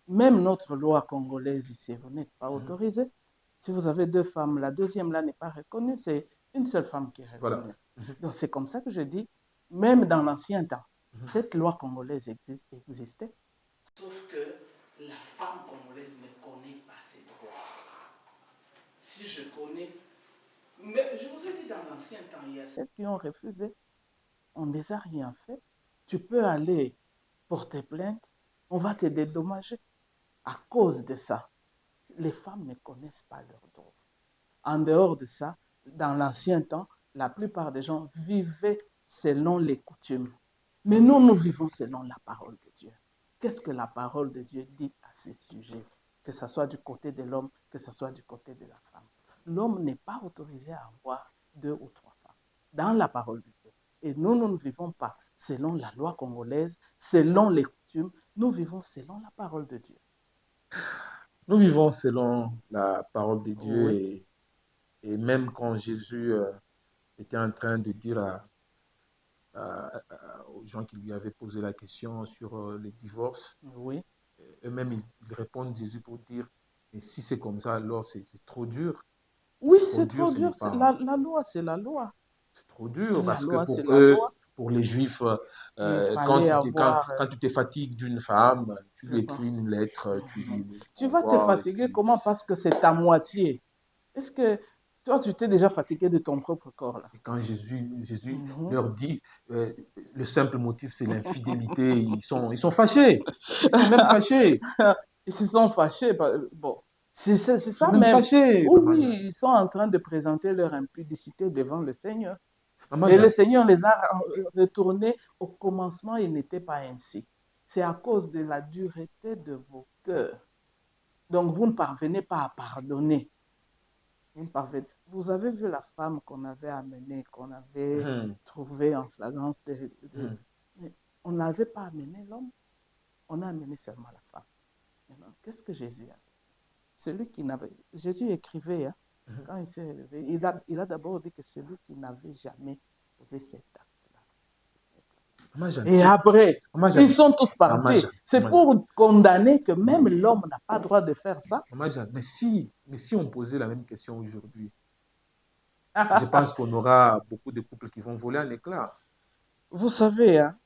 Même notre loi congolaise ici, vous n'êtes pas Mhm. autorisé. Si vous avez deux femmes, la deuxième là n'est pas reconnue, c'est une seule femme qui est Voilà. reconnue. Mhm. Donc c'est comme ça que je dis, même dans l'ancien temps, Cette loi congolaise existait, sauf que la femme congolaise ne connaît pas ses droits. Si je connais, mais je vous ai dit dans l'ancien temps, il y a celles qui ont refusé, on ne les a rien fait. Tu peux aller porter plainte, on va te dédommager. À cause de ça, les femmes ne connaissent pas leurs droits. En dehors de ça, dans l'ancien temps, la plupart des gens vivaient selon les coutumes. Mais nous vivons selon la parole de Dieu. Qu'est-ce que la parole de Dieu dit à ce sujet? Que ce soit du côté de l'homme, que ce soit du côté de la femme. L'homme n'est pas autorisé à avoir 2 ou 3 femmes dans la parole de Dieu. Et nous ne vivons pas selon la loi congolaise, selon les coutumes, nous vivons selon la parole de Dieu. Nous vivons selon la parole de Dieu Oui. et même quand Jésus était en train de dire aux gens qui lui avaient posé la question sur les divorces, Oui. eux-mêmes, ils répondent Jésus pour dire, mais si c'est comme ça, alors c'est trop dur. Oui, C'est trop c'est dur, trop ce n'est dur. pas... La loi, c'est la loi. C'est trop C'est dur la parce que loi, c'est pour la eux, loi. pour les Juifs, Il fallait avoir... quand tu te fatigues d'une femme, tu je lui pense. écris une lettre, tu lui Tu vas te envoies et fatiguer puis... comment? Parce que c'est ta moitié. Est-ce que toi, tu t'es déjà fatigué de ton propre corps là? Et quand Jésus Mhm. leur dit, euh, le simple motif, c'est l'infidélité, ils sont fâchés. Ils sont même fâchés. Ils se sont fâchés. Bon, c'est Ils sont ça même même. fâchés, Oui, Maman oui, Jeanne. ils sont en train de présenter leur impudicité devant le Seigneur. Maman Et le Jeanne, Seigneur les a retournés. Au commencement, il n'était pas ainsi. C'est à cause de la dureté de vos cœurs. Donc, vous ne parvenez pas à pardonner. Vous avez vu la femme qu'on avait amenée, qu'on avait hum, trouvée en flagrance hum. Mais on n'avait pas amené l'homme, on a amené seulement la femme. Maintenant, qu'est-ce que Jésus a fait? Celui qui n'avait... Jésus écrivait, hein, quand il s'est réveillé, il a d'abord dit que celui qui n'avait jamais posé cet acte-là. Maman Jeanne, Et après, Maman ils Jeanne, sont tous Maman partis. Jeanne, C'est Maman Jeanne, pour condamner que même l'homme n'a pas le droit de faire ça. Maman Jeanne. Mais si on posait la même question aujourd'hui, je pense qu'on aura beaucoup de couples qui vont voler en éclats. Vous savez, hein,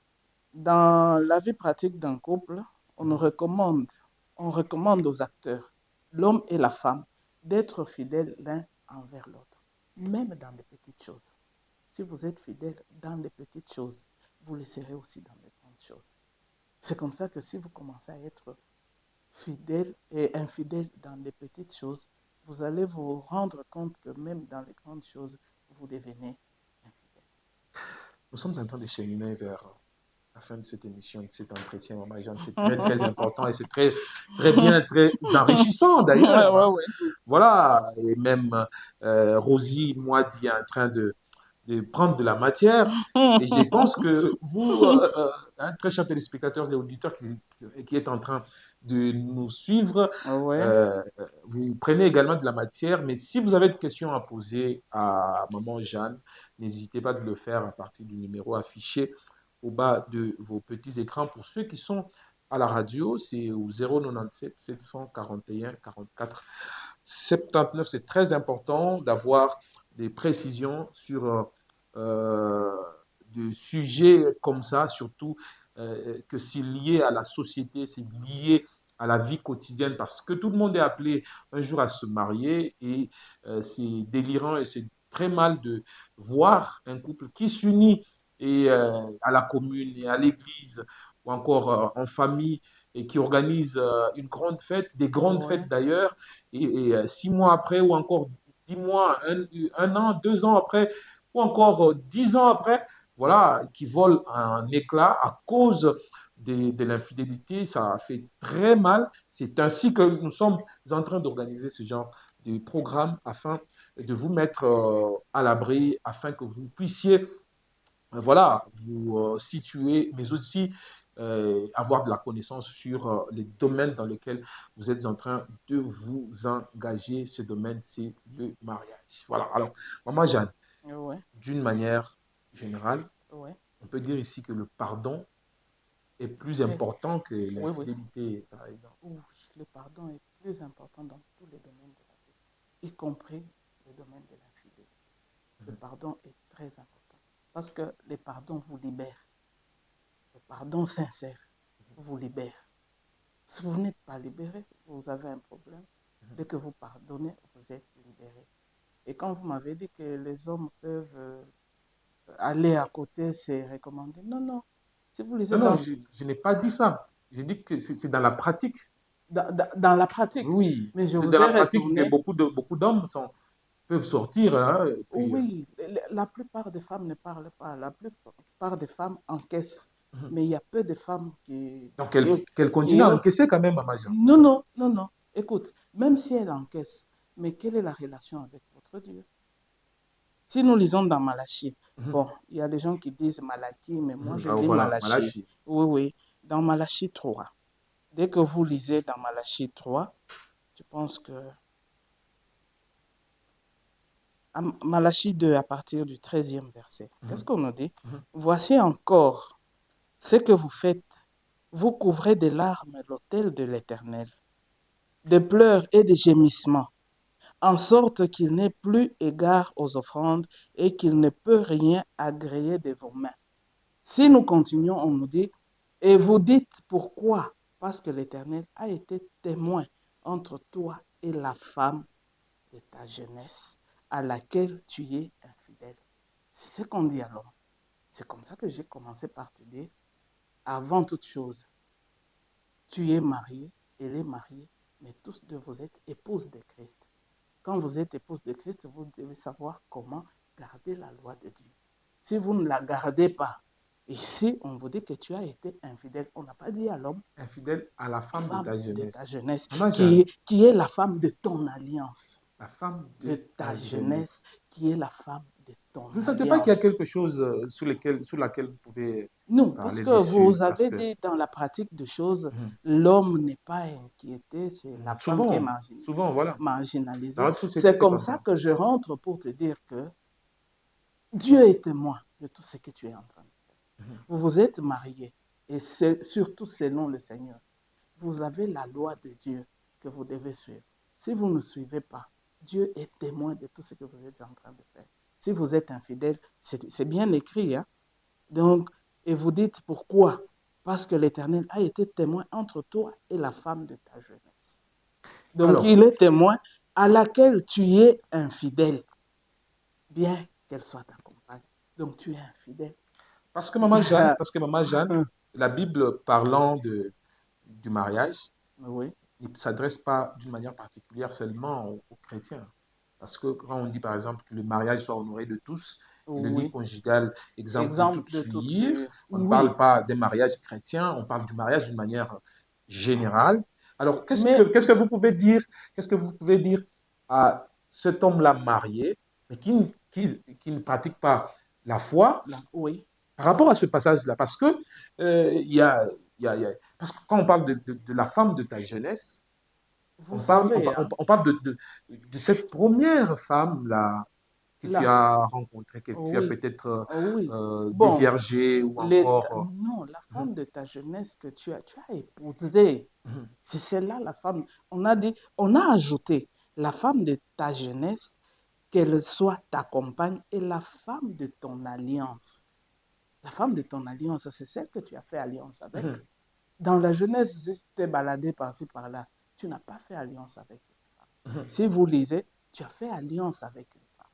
dans la vie pratique d'un couple, Mhm. on recommande aux acteurs, l'homme et la femme, d'être fidèles l'un envers l'autre, même dans les petites choses. Si vous êtes fidèles dans les petites choses, vous le serez aussi dans les grandes choses. C'est comme ça que si vous commencez à être fidèle et infidèle dans les petites choses, vous allez vous rendre compte que même dans les grandes choses, vous devenez infidèle. Nous sommes en train de cheminer vers la fin de cette émission, de cet entretien, Maman Jeanne. C'est très, très important et c'est très, très bien, très enrichissant Ouais, d'ailleurs, ouais, hein. ouais. Voilà, et même Rosie, moi, dit, est en train de prendre de la matière. Et je pense que vous, très chers téléspectateurs et auditeurs qui êtes en train de nous suivre, Ouais. vous prenez également de la matière. Mais si vous avez des questions à poser à Maman Jeanne, n'hésitez pas de le faire à partir du numéro affiché au bas de vos petits écrans. Pour ceux qui sont à la radio, c'est au 097 741 44 79. C'est très important d'avoir des précisions sur euh, des sujets comme ça, surtout que c'est lié à la société, c'est lié à la vie quotidienne, parce que tout le monde est appelé un jour à se marier et c'est délirant et c'est très mal de voir un couple qui s'unit et à la commune et à l'église ou encore en famille et qui organise une grande fête, des grandes Ouais. fêtes d'ailleurs, et 6 mois après, ou encore 10 mois, un an, 2 ans après, ou encore 10 ans après, voilà, qui volent un éclat à cause de l'infidélité. Ça fait très mal. C'est ainsi que nous sommes en train d'organiser ce genre de programme afin de vous mettre à l'abri, afin que vous puissiez voilà, vous situer, mais aussi avoir de la connaissance sur les domaines dans lesquels vous êtes en train de vous engager. Ce domaine, c'est le mariage. Voilà. Alors, Maman Jeanne, Ouais. d'une manière générale, Ouais. on peut dire ici que le pardon est plus Eh, important que oui, oui. l'infidélité, par exemple. Oui, le pardon est plus important dans tous les domaines de la vie, y compris le domaine de l'infidélité. Le pardon est très important parce que le pardon vous libère. le pardon sincère vous libère. Si vous n'êtes pas libéré, vous avez un problème. Dès que vous pardonnez, vous êtes libéré. Et quand vous m'avez dit que les hommes peuvent aller à côté, c'est recommandé. Non, non. Si vous lisez Non, non, je n'ai pas dit ça. J'ai dit que c'est dans la pratique. dans la pratique, Oui, mais je c'est vous dans ai la pratique que retourné. beaucoup d'hommes peuvent sortir. Hein, et puis, Oui, la plupart des femmes ne parlent pas. La plupart des femmes encaissent. mhm. Mais il y a peu de femmes Donc, qu'elle qui continue à osent. encaisser quand même, Mama Jean. Non, non, non, non. Écoute, même si elle encaisse, mais quelle est la relation avec votre Dieu? Si nous lisons dans Malachie, Mhm, bon, il y a des gens qui disent Malachie, mais moi mhm. je Ah, lis voilà, Malachie. Malachi. Oui, oui, dans Malachie 3. Dès que vous lisez dans Malachie 3, je pense que Malachie 2 à partir du 13e verset. Qu'est-ce Mhm, qu'on nous dit? mhm. Voici encore ce que vous faites. Vous couvrez de larmes l'autel de l'Éternel, de pleurs et de gémissements, en sorte qu'il n'ait plus égard aux offrandes et qu'il ne peut rien agréer de vos mains. Si nous continuons, on nous dit, et vous dites pourquoi? Parce que l'Éternel a été témoin entre toi et la femme de ta jeunesse à laquelle tu es infidèle. C'est ce qu'on dit à l'homme. C'est comme ça que j'ai commencé par te dire, avant toute chose, tu es marié, elle est mariée, mais tous deux vous êtes épouses de Christ. Quand vous êtes épouse de Christ, vous devez savoir comment garder la loi de Dieu. Si vous ne la gardez pas, ici, on vous dit que tu as été infidèle. On n'a pas dit à l'homme, Infidèle à la femme de femme ta de ta jeunesse. jeunesse, Mama Jeanne, qui est la femme de ton alliance, la femme de de ta ta jeunesse, jeunesse. qui est la femme de ton Vous ne sentez pas qu'il y a alliance. quelque chose sur laquelle vous pouvez Non, parce parler que dessus? vous Parce avez que dit dans la pratique de choses, mhm, l'homme n'est pas inquiété, c'est la mhm, femme qui est souvent, voilà. Dans marginalisée. notre société, C'est c'est comme comme ça ça. que je rentre pour te dire que Dieu est témoin de tout ce que tu es en train de faire. Mhm, Vous vous êtes mariés, et surtout selon le Seigneur. Vous avez la loi de Dieu que vous devez suivre. Si vous ne suivez pas, Dieu est témoin de tout ce que vous êtes en train de faire. Si vous êtes infidèle, c'est bien écrit. Hein? Donc, et vous dites pourquoi? Parce que l'Éternel a été témoin entre toi et la femme de ta jeunesse. Donc, alors, il est témoin à laquelle tu es infidèle, bien qu'elle soit ta compagne. Donc, tu es infidèle. Parce que Maman Jeanne, la Bible parlant du mariage Oui, ne s'adresse pas d'une manière particulière seulement aux chrétiens. Parce que quand on dit par exemple que le mariage soit honoré de tous, et le lit oui. conjugal, exemple pour tout Exemple de tout suivre, suivre. on ne parle Oui, pas des mariages chrétiens, on parle du mariage d'une manière générale. Alors, mais qu'est-ce que vous pouvez dire à cet homme-là marié, mais qui ne pratique pas la foi là, oui, par rapport à ce passage-là? Parce que il y a, parce que quand on parle de la femme de ta jeunesse, vous savez, on hein, parle de cette première femme-là que tu là, as rencontrée, que tu as oui, peut-être oui. Bon, déviergée ou encore. non, la Mhm, femme de ta jeunesse que tu as épousée, mhm, c'est celle-là, la femme. On a dit, on a ajouté la femme de ta jeunesse, qu'elle soit ta compagne, et la femme de ton alliance. La femme de ton alliance, c'est celle que tu as fait alliance avec. mhm, Dans la jeunesse, si tu t'es baladé par-ci, par-là, tu n'as pas fait alliance avec les femmes. mhm, Si vous lisez, tu as fait alliance avec les femmes.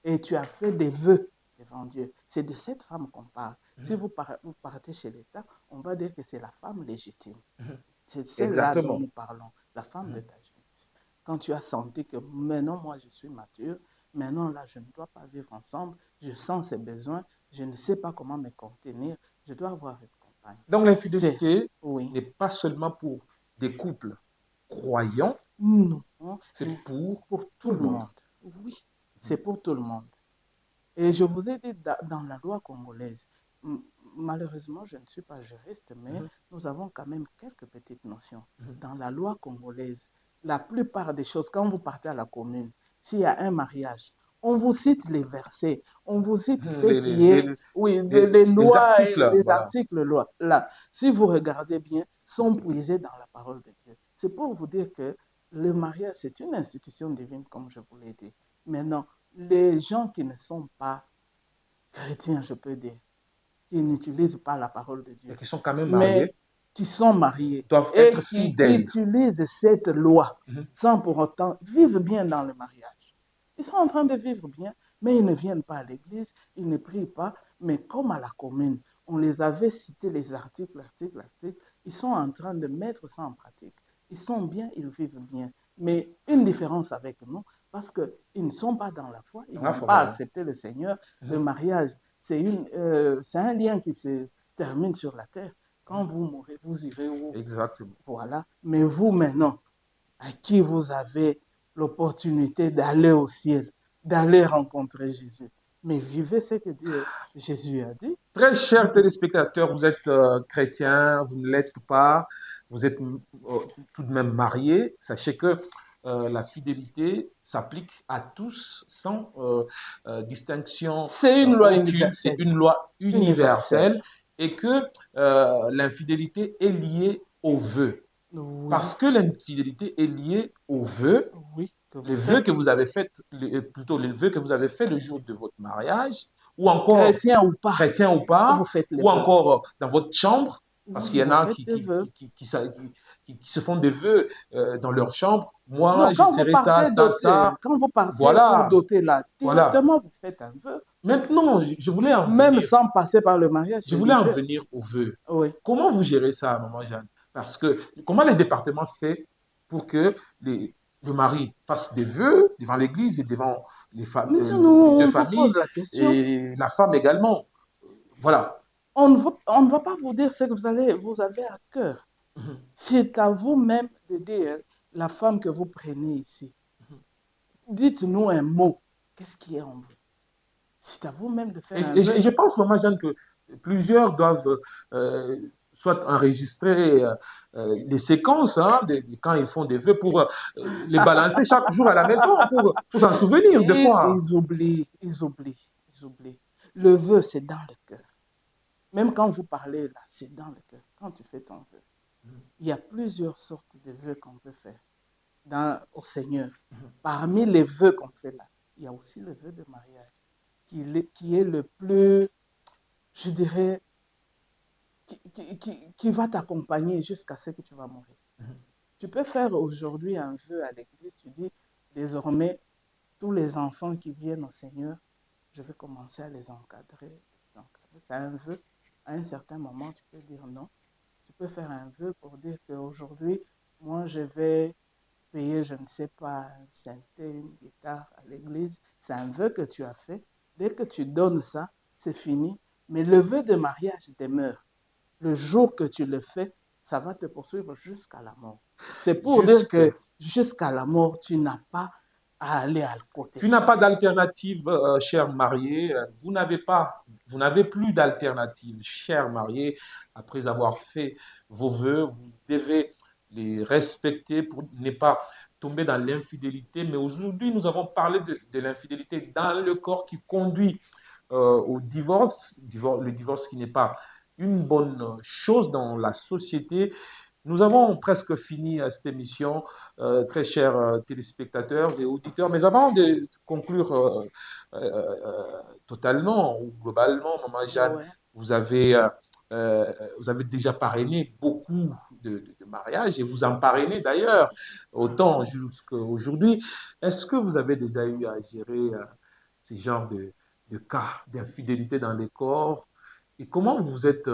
Et tu as fait des vœux devant Dieu. C'est de cette femme qu'on parle. Si mhm, vous partez chez l'État, on va dire que c'est la femme légitime. mhm. C'est celle-là dont Exactement. nous parlons, la femme de Mhm, ta jeunesse. Quand tu as senti que maintenant, moi, je suis mature, maintenant, là, je ne dois pas vivre ensemble, je sens ses besoins, je ne sais pas comment me contenir, je dois avoir une compagne. donc C'est, l'infidélité oui, n'est pas seulement pour des couples croyants, non, mais c'est pour pour tout tout le le monde. monde. Oui, c'est pour tout le monde. Et je vous ai dit, dans la loi congolaise, malheureusement, je ne suis pas juriste, mais Mhm, nous avons quand même quelques petites notions. mhm, Dans la loi congolaise, la plupart des choses, quand vous partez à la commune, s'il y a un mariage, on vous cite les versets, on vous cite mhm. ce qui est, oui, les Les lois et articles, les voilà. articles là, si vous regardez bien, sont puisés dans la parole de Dieu. C'est pour vous dire que le mariage, c'est une institution divine, comme je vous l'ai dit. Maintenant, les gens qui ne sont pas chrétiens, je peux dire, qui n'utilisent pas la parole de et Dieu, qui sont quand même mais mariés, qui sont mariés doivent être et qui fidèles. utilisent cette loi Mhm. sans pour autant vivre bien dans le mariage. Ils sont en train de vivre bien, mais ils ne viennent pas à l'église, ils ne prient pas, mais comme à la commune, on les avait cités les articles, ils sont en train de mettre ça en pratique. Ils sont bien, ils vivent bien. Mais une différence avec nous, parce qu'ils ne sont pas dans la foi, ils Dans la n'ont foi, pas voilà. accepté le Seigneur. Le Mhm. mariage, c'est un lien qui se termine sur la terre. Quand Mhm. vous mourrez, vous irez où? Exactement. Voilà. Mais vous maintenant, à qui vous avez l'opportunité d'aller au ciel, d'aller rencontrer Jésus. Mais vivez ce que Jésus a dit. Très chers téléspectateurs, vous êtes chrétiens, vous ne l'êtes pas, vous êtes tout de même mariés. Sachez que la fidélité s'applique à tous sans distinction C'est une loi aucune. C'est universelle. une loi Universelle. universelle et que l'infidélité est liée au vœu. Oui, Parce que l'infidélité est liée au vœu, oui, que les vous vœux que faites. vous avez fait, plutôt les vœux que vous avez fait le jour de votre mariage, ou encore Chrétien ou pas, chrétien ou vous pas, faites les ou vœux. encore dans votre chambre, parce qu'il y en Vous a faites des vœux. qui se font des vœux dans leur chambre. Moi, Non, je serai ça, ça, ça. quand vous partez pour Voilà, doter là, voilà. directement vous faites un vœu, Maintenant, même sans passer par le mariage je voulais en religieux. venir aux vœux. Oui. Comment vous gérez ça, maman Jeanne? Parce que comment les départements fait pour que le mari fasse des vœux devant l'église et devant Maintenant, les deux on vous pose familles la question. et la femme également? Voilà. On ne va pas vous dire ce que vous avez à cœur. Mhm, C'est à vous-même de dire la femme que vous prenez ici. mhm. Dites-nous un mot. Qu'est-ce qui est en vous? C'est à vous-même de faire un Et vœu. je pense, maman Jeanne, que plusieurs doivent euh, soit enregistrer les séquences hein, quand ils font des vœux pour les balancer chaque jour à la maison pour s'en souvenir des Et fois. ils oublient. Le vœu, c'est dans le cœur. Même quand vous parlez là, c'est dans le cœur. Quand tu fais ton vœu, il y a plusieurs sortes de vœux qu'on peut faire au Seigneur. Parmi les vœux qu'on fait là, il y a aussi le vœu de mariage, qui est le plus, je dirais, qui va t'accompagner jusqu'à ce que tu vas mourir. Tu peux faire aujourd'hui un vœu à l'église, tu dis, désormais, tous les enfants qui viennent au Seigneur, je vais commencer à les encadrer. C'est un vœu. À un certain moment, tu peux dire non. Tu peux faire un vœu pour dire qu'aujourd'hui, moi, je vais payer, je ne sais pas, un synthé, une guitare à l'église. C'est un vœu que tu as fait. Dès que tu donnes ça, c'est fini. Mais le vœu de mariage demeure. Le jour que tu le fais, ça va te poursuivre jusqu'à la mort. C'est pour dire Jusque que jusqu'à la mort, tu n'as pas à aller à côté. tu n'as pas d'alternative, cher marié. Vous n'avez plus d'alternative, cher marié. Après avoir fait vos vœux, vous devez les respecter pour ne pas tomber dans l'infidélité. Mais aujourd'hui, nous avons parlé de l'infidélité dans le corps qui conduit au le divorce qui n'est pas une bonne chose dans la société. Nous avons presque fini cette émission, très chers téléspectateurs et auditeurs. Mais avant de conclure totalement ou globalement, Maman Jeanne, Ouais. vous avez, vous avez déjà parrainé beaucoup de mariages et vous en parrainez d'ailleurs autant jusqu'à aujourd'hui. Est-ce que vous avez déjà eu à gérer ce genre de cas d'infidélité dans les corps? Et comment vous vous êtes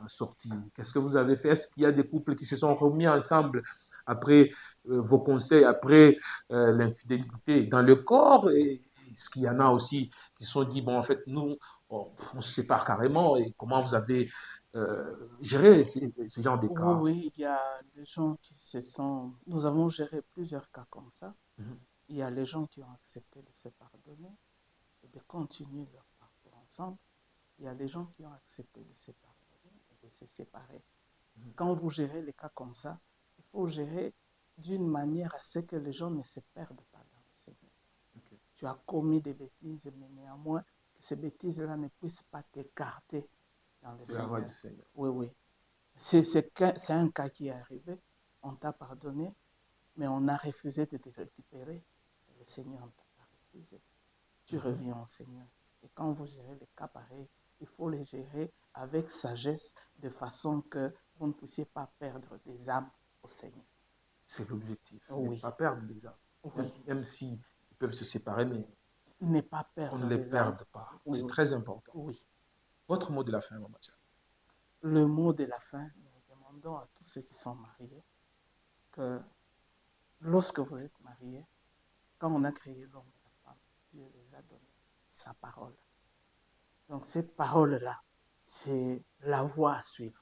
sorti? Qu'est-ce que vous avez fait? Est-ce qu'il y a des couples qui se sont remis ensemble après vos conseils, après l'infidélité dans le corps? Et est-ce qu'il y en a aussi qui se sont dit, bon, en fait, nous, on se sépare carrément. Et comment vous avez géré ce genre de Oui, cas? oui, il y a des gens qui se sont... Nous avons géré plusieurs cas comme ça. Mhm. Il y a les gens qui ont accepté de se pardonner et de continuer leur parcours ensemble. Il y a les gens qui ont accepté de se pardonner et de se séparer. Quand vous gérez les cas comme ça, il faut gérer d'une manière à ce que les gens ne se perdent pas dans le Seigneur. Ok. Tu as commis des bêtises, mais néanmoins, que ces bêtises-là ne puissent pas t'écarter dans le De la voix Seigneur. du Seigneur. Oui, oui. C'est un cas qui est arrivé. On t'a pardonné, mais on a refusé de te récupérer. Et le Seigneur ne t'a pas refusé. Tu Mhm. reviens au Seigneur. Et quand vous gérez les cas pareils, il faut les gérer avec sagesse, de façon que vous ne puissiez pas perdre des âmes au Seigneur. C'est l'objectif, ne Oui, pas perdre les âmes. oui. Même si ils peuvent se séparer, mais Ne pas qu'on ne perdre les les âmes. perde pas. Oui, C'est oui, très important. oui. Votre mot de la fin, Maman Jeanne. Le mot de la fin, nous demandons à tous ceux qui sont mariés que lorsque vous êtes mariés, quand on a créé l'homme et la femme, Dieu les a donné sa parole. Donc cette parole-là, c'est la voie à suivre.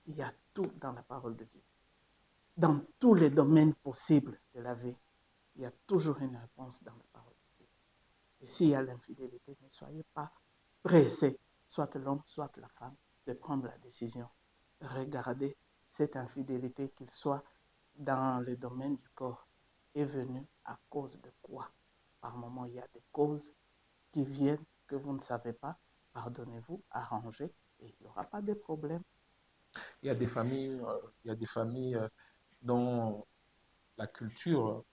Il y a tout dans la parole de Dieu. Dans tous les domaines possibles de la vie, il y a toujours une réponse dans la parole de Dieu. Et s'il y a l'infidélité, ne soyez pas pressés, soit l'homme, soit la femme, de prendre la décision. Regardez cette infidélité, qu'il soit dans le domaine du corps, est venue à cause de quoi? Par moment, il y a des causes qui viennent que vous ne savez pas. Pardonnez-vous, arrangez, et il n'y aura pas de problème. Il y a des familles dont la culture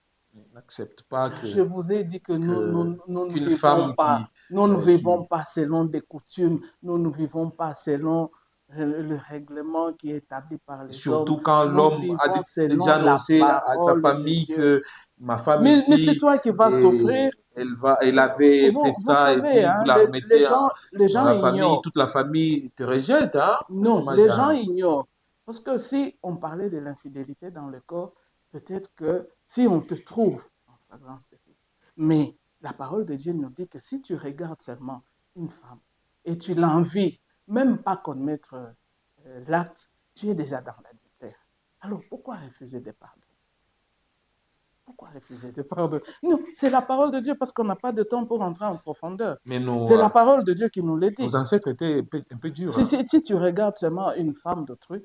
n'accepte pas Je vous ai dit que que, nous ne qu'une vivons femme pas, nous ne qui, vivons pas selon des coutumes, nous ne vivons pas selon le règlement qui est établi par les hommes, surtout quand nous l'homme a vivons déjà selon la annoncé à sa parole de famille Dieu. que ma femme Mais c'est ici, toi qui vas et souffrir. elle avait fait Vous ça et savez, puis vous hein, la remettez les dans gens la famille, ignorent. toute la famille te rejette, hein, Non, Maman les gens Jeanne. ignorent. Parce que si on parlait de l'infidélité dans le corps, peut-être que si on te trouve en flagrance de délit. Mais la parole de Dieu nous dit que si tu regardes seulement une femme et tu l'envies, même pas commettre l'acte, tu es déjà dans l'adultère. Alors pourquoi refuser de pardonner? Pourquoi refuser de pardonner? Non, c'est la parole de Dieu, parce qu'on n'a pas de temps pour entrer en profondeur. Mais C'est la parole de Dieu qui nous le nos dit. ancêtres étaient un peu durs, Si, hein. si, si tu regardes seulement une femme d'autrui,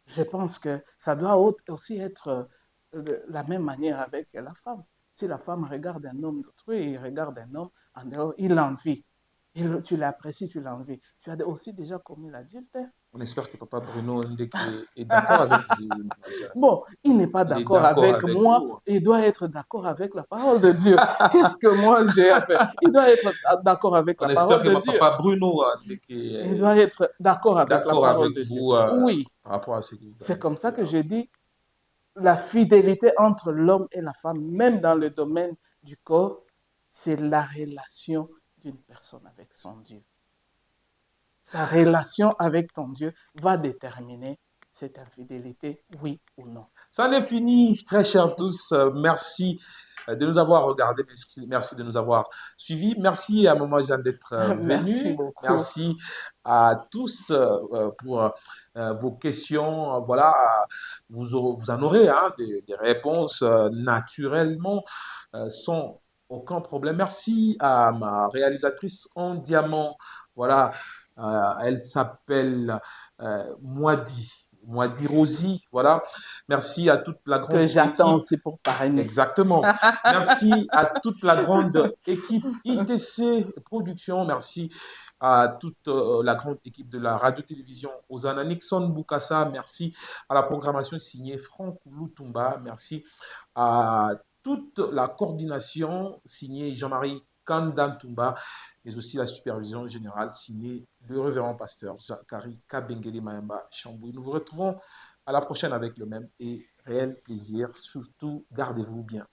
je pense que ça doit aussi être de la même manière avec la femme. Si la femme regarde un homme d'autrui, il regarde un homme en dehors, il l'envie. Tu l'apprécies, tu l'envies. Tu as aussi déjà commis l'adultère. On espère que Papa Bruno Ndeke est d'accord avec vous, Maman Jeanne. Bon, il n'est pas Il est d'accord d'accord avec avec moi, vous. il doit être d'accord avec la parole de Dieu. Qu'est-ce que moi j'ai à faire? Il doit être d'accord avec On la espère parole que de Dieu. Papa Bruno Ndeke Il est doit être d'accord avec la d'accord avec parole de Dieu. vous Oui, par rapport à ce que vous c'est avez comme ça dit, que hein. je dis la fidélité entre l'homme et la femme, même dans le domaine du corps, c'est la relation d'une personne avec son Dieu. Ta relation avec ton Dieu va déterminer cette infidélité, oui ou non. Ça en est fini, très chers tous. Merci de nous avoir regardés. Merci de nous avoir suivis. Merci à Maman Jeanne d'être Merci venue. beaucoup. Merci à tous pour vos questions. Voilà, vous en aurez hein, des réponses naturellement, sans aucun problème. Merci à ma réalisatrice en diamant. Voilà, elle s'appelle Moadi. Moadi Rosie. Voilà. Merci à toute la Que grande j'attends équipe. aussi pour parrainer. Exactement. Merci à toute la grande équipe ITC Productions. Merci à toute la grande équipe de la radio-télévision Ozana Nixon Bukasa. Merci à la programmation signée Franck Loutumba. Merci à toute la coordination signée Jean-Marie Kandantumba, mais aussi la supervision générale signée le révérend pasteur Zakari Kabengele Mayamba Chambouy. Nous vous retrouvons à la prochaine avec le même et réel plaisir. Surtout, gardez-vous bien.